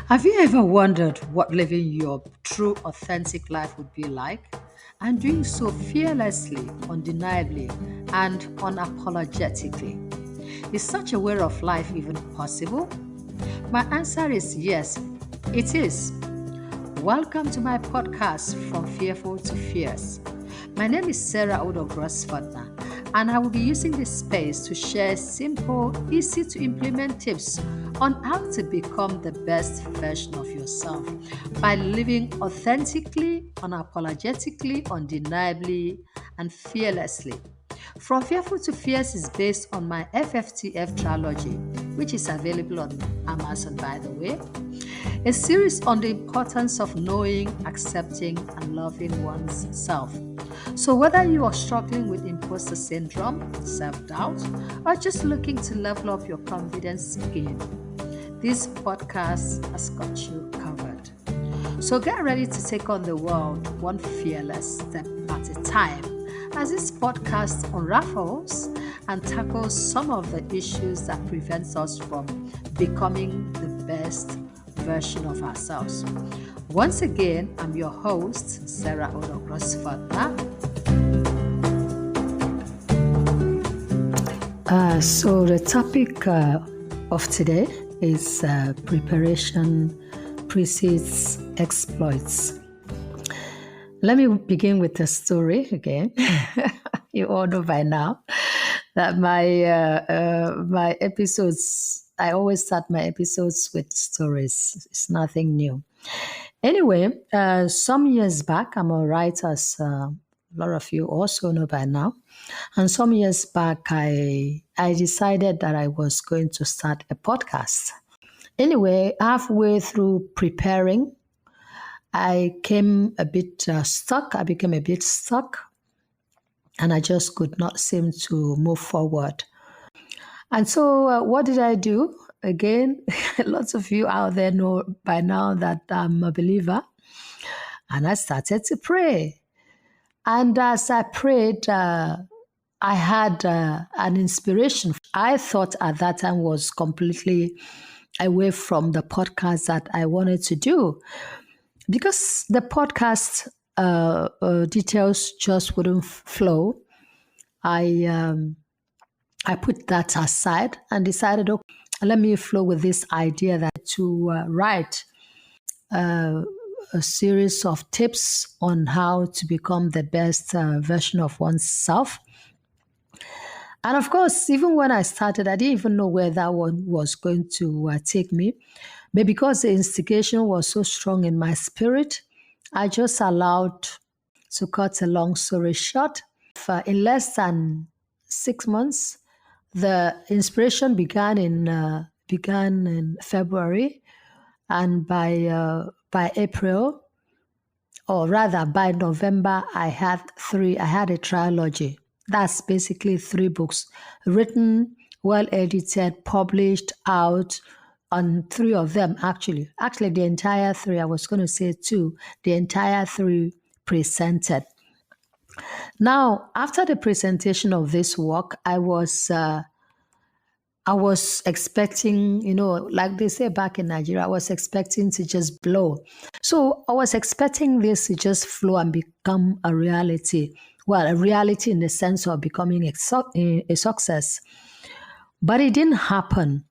Have you ever wondered what living your true, authentic life would be like? And doing so fearlessly, undeniably, and unapologetically. Is such a way of life even possible? My answer is yes, it is. Welcome to my podcast, From Fearful to Fierce. My name is Sarah Udoh-Grossfurthner, and I will be using this space to share simple, easy to implement tips on how to become the best version of yourself by living authentically, unapologetically, undeniably, and fearlessly. From Fearful to Fierce is based on my FFTF trilogy, which is available on Amazon, by the way. A series on the importance of knowing, accepting, and loving one's self. So, whether you are struggling with imposter syndrome, self doubt, or just looking to level up your confidence again, this podcast has got you covered. So, get ready to take on the world one fearless step at a time as this podcast unravels and tackles some of the issues that prevents us from becoming the best version of ourselves. Once again, I'm your host, Sarah Udoh-Grossfurthner. So the topic of today is preparation precedes exploits. Let me begin with a story again. You all know by now that my episodes, I always start my episodes with stories. It's nothing new. Anyway, some years back, I'm a writer, as a lot of you also know by now. And some years back, I decided that I was going to start a podcast. Anyway, halfway through preparing, I came a bit stuck. I became a bit stuck, and I just could not seem to move forward. And so, what did I do? Again, lots of you out there know by now that I'm a believer, and I started to pray. And as I prayed, I had an inspiration. I thought at that time was completely away from the podcast that I wanted to do, because the podcast details just wouldn't flow. I put that aside and decided, okay, let me flow with this idea that to write a series of tips on how to become the best version of oneself. And of course, even when I started, I didn't even know where that one was going to take me. But because the instigation was so strong in my spirit, I just allowed, to cut a long story short, in less than 6 months, the inspiration began in February, and by April, or rather by November, I had a trilogy. That's basically 3 books written, well edited, published, out on 3 of them, actually. Actually, the entire 3, I was going to say 2, the entire 3 presented. Now, after the presentation of this work, I was expecting, like they say back in Nigeria, I was expecting to just blow. So I was expecting this to just flow and become a reality. Well, a reality in the sense of becoming a success. But it didn't happen.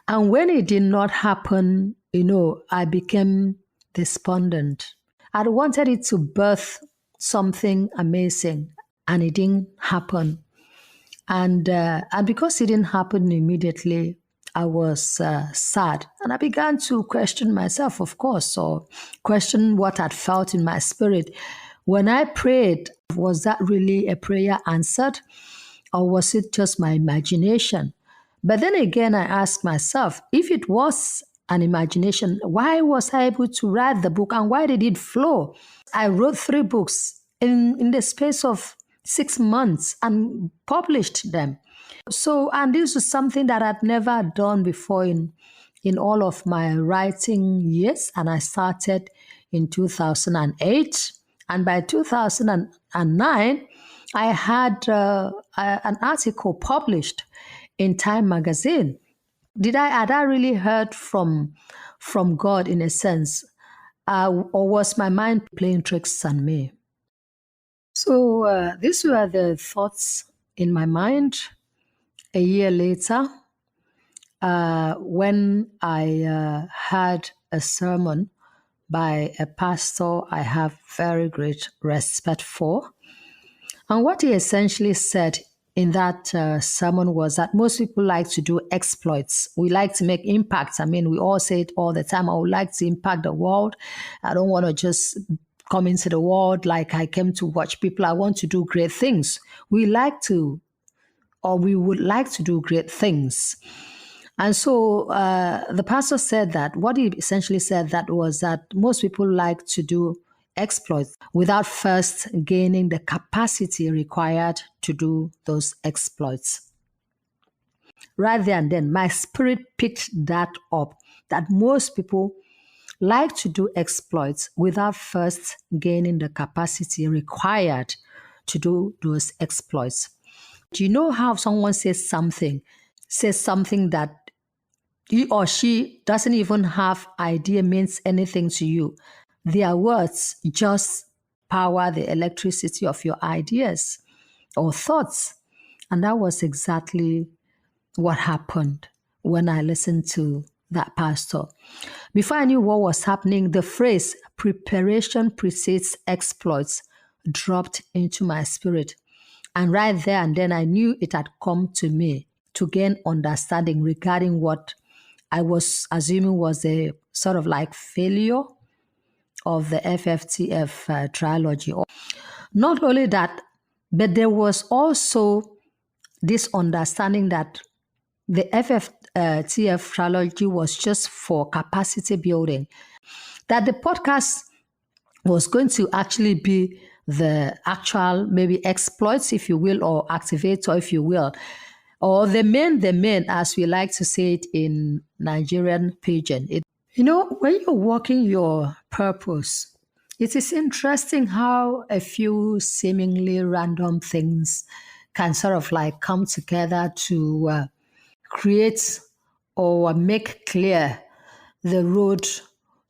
And when it did not happen, I became despondent. I wanted it to birth something amazing, and it didn't happen. And because it didn't happen immediately, I was sad. And I began to question myself, of course, or question what I'd felt in my spirit. When I prayed, was that really a prayer answered? Or was it just my imagination? But then again, I asked myself, if it was an imagination, why was I able to write the book, and why did it flow? I wrote 3 books in the space of 6 months and published them. So, and this was something that I'd never done before in all of my writing years. And I started in 2008. And by 2009, I had an article published in Time magazine. Had I really heard from from God in a sense, or was my mind playing tricks on me? So these were the thoughts in my mind a year later when I heard a sermon by a pastor I have very great respect for. And what he essentially said in that sermon was that most people like to do exploits. We like to make impacts. I mean, we all say it all the time. I would like to impact the world. I don't want to just come into the world like I came to watch people. I want to do great things. We like to, or we would like to do great things. And so the pastor said that what he essentially said that was that most people like to do exploits without first gaining the capacity required to do those exploits. Right there and then, my spirit picked that up, that most people like to do exploits without first gaining the capacity required to do those exploits. Do you know how someone says something that he or she doesn't even have idea means anything to you? Their words just power the electricity of your ideas or thoughts. And that was exactly what happened when I listened to that pastor. Before I knew what was happening, the phrase preparation precedes exploits dropped into my spirit. And right there and then I knew it had come to me to gain understanding regarding what I was assuming was a sort of like failure of the FFTF trilogy. Not only that, but there was also this understanding that the FFTF trilogy was just for capacity building, that the podcast was going to actually be the actual maybe exploits, if you will, or activator, if you will, or the main, as we like to say it in Nigerian pidgin. When you're working your purpose, it is interesting how a few seemingly random things can sort of like come together to create or make clear the road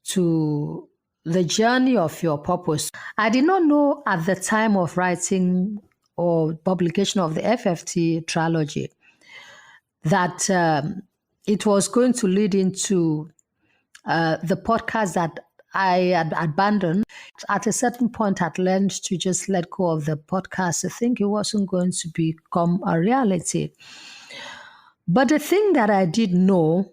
to the journey of your purpose. I did not know at the time of writing or publication of the FFT trilogy that it was going to lead into the podcast that I had abandoned. At a certain point, I'd learned to just let go of the podcast. I think it wasn't going to become a reality. But the thing that I did know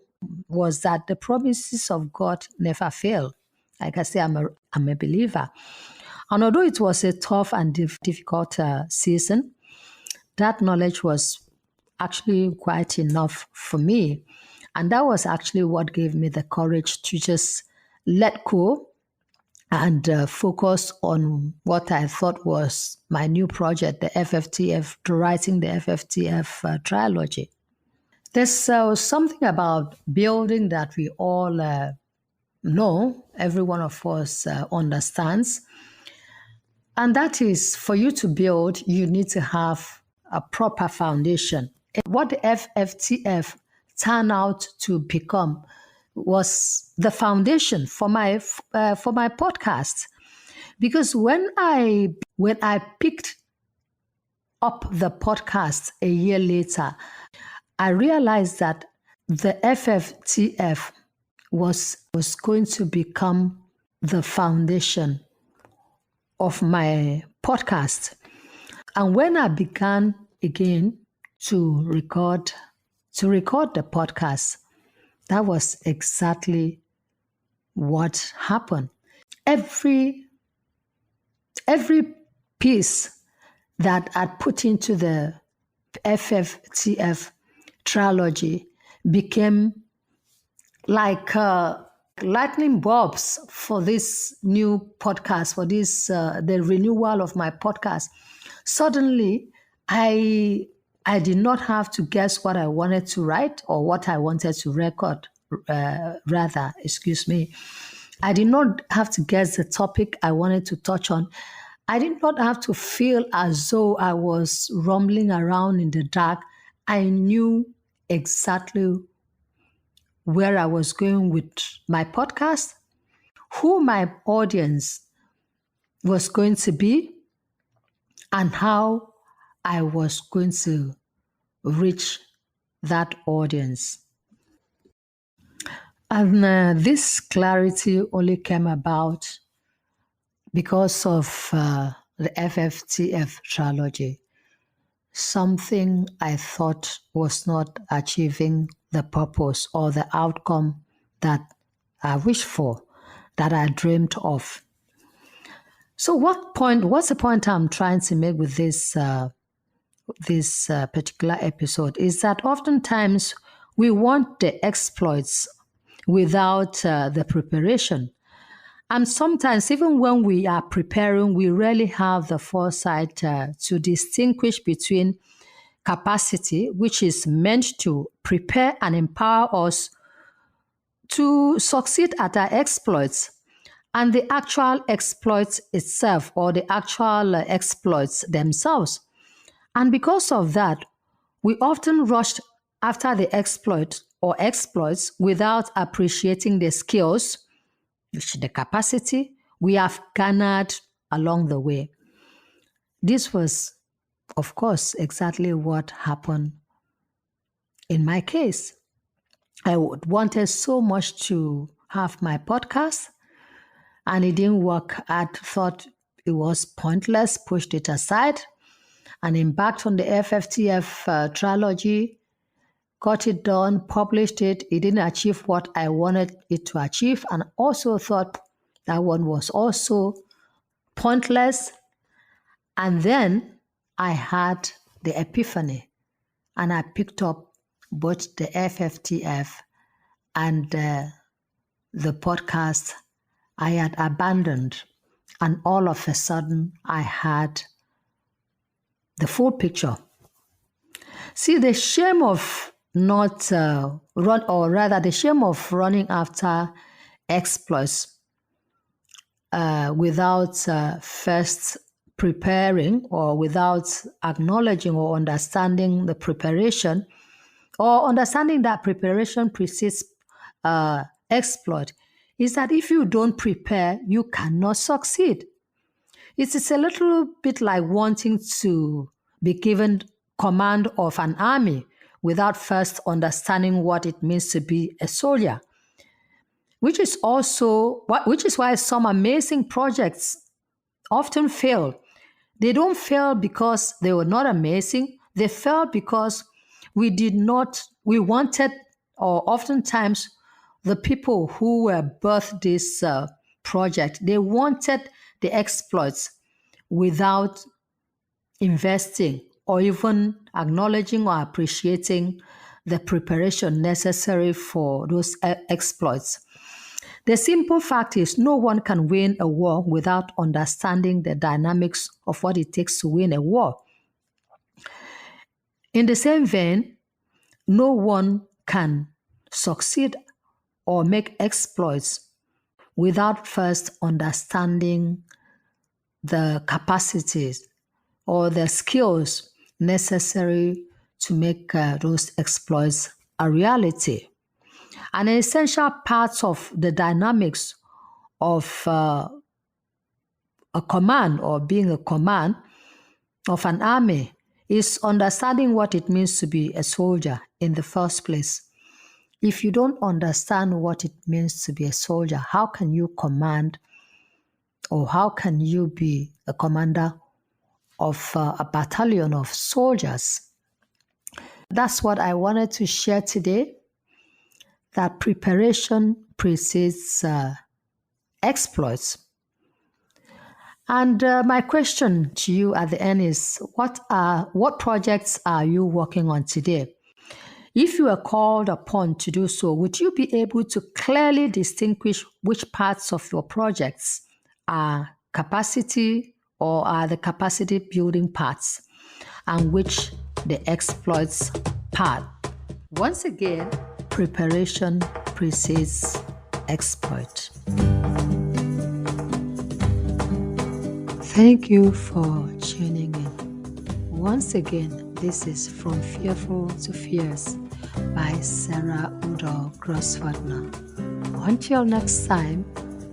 was that the promises of God never fail. Like I say, I'm a believer. And although it was a tough and difficult season, that knowledge was actually quite enough for me. And that was actually what gave me the courage to just let go and focus on what I thought was my new project, the FFTF, writing the FFTF trilogy. There's something about building that we all know, every one of us understands. And that is, for you to build, you need to have a proper foundation. What the FFTF turned out to become was the foundation for my podcast. Because when I picked up the podcast a year later, I realized that the FFTF was going to become the foundation of my podcast. And when I began again to record the podcast, that was exactly what happened. Every piece that I put into the FFTF trilogy became like lightning bulbs for this new podcast, for this the renewal of my podcast. Suddenly, I did not have to guess what I wanted to write or what I wanted to record. Excuse me. I did not have to guess the topic I wanted to touch on. I did not have to feel as though I was rumbling around in the dark. I knew exactly where I was going with my podcast, who my audience was going to be, and how I was going to reach that audience. And this clarity only came about because of the FFTF trilogy. Something I thought was not achieving the purpose or the outcome that I wished for, that I dreamed of. So what's the point I'm trying to make with this particular episode is that oftentimes we want the exploits without the preparation. And sometimes, even when we are preparing, we really have the foresight to distinguish between capacity, which is meant to prepare and empower us to succeed at our exploits, and the actual exploits itself, or the actual exploits themselves. And because of that, we often rush after the exploit or exploits without appreciating the skills, the capacity we have garnered along the way. This was, of course, exactly what happened in my case. I wanted so much to have my podcast, and it didn't work. I thought it was pointless, pushed it aside, and embarked on the FFTF trilogy, got it done, published it. It didn't achieve what I wanted it to achieve, and also thought that one was also pointless. And then I had the epiphany, and I picked up both the FFTF and the podcast I had abandoned. And all of a sudden, I had the full picture. See, the shame of not the shame of running after exploits without first preparing, or without acknowledging or understanding the preparation, or understanding that preparation precedes exploit, is that if you don't prepare, you cannot succeed. It is a little bit like wanting to be given command of an army without first understanding what it means to be a soldier, which is why some amazing projects often fail. They don't fail because they were not amazing. They failed because we wanted, or oftentimes the people who birthed this project, they wanted the exploits without investing or even acknowledging or appreciating the preparation necessary for those exploits. The simple fact is, no one can win a war without understanding the dynamics of what it takes to win a war. In the same vein, no one can succeed or make exploits without first understanding the capacities or the skills necessary to make those exploits a reality. An essential part of the dynamics of a command, or being a command of an army, is understanding what it means to be a soldier in the first place. If you don't understand what it means to be a soldier, how can you command, or how can you be a commander of a battalion of soldiers? That's what I wanted to share today, that preparation precedes exploits. And my question to you at the end is, what projects are you working on today? If you are called upon to do so, would you be able to clearly distinguish which parts of your projects are capacity, or are the capacity building parts, and which the exploits part? Once again, preparation precedes exploit. Thank you for tuning in. Once again, this is From Fearful to Fierce, by Sarah Udoh-Grossfurthner. Until next time,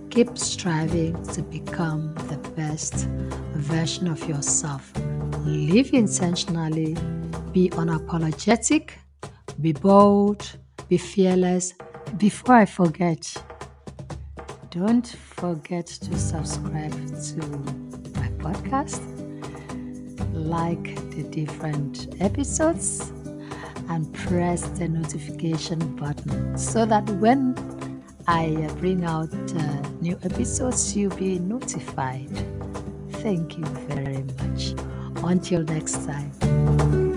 keep striving to become the best version of yourself. Live intentionally, be unapologetic, be bold, be fearless. Before I forget, don't forget to subscribe to my podcast, like the different episodes, and press the notification button so that when I bring out new episodes, you'll be notified. Thank you very much. Until next time.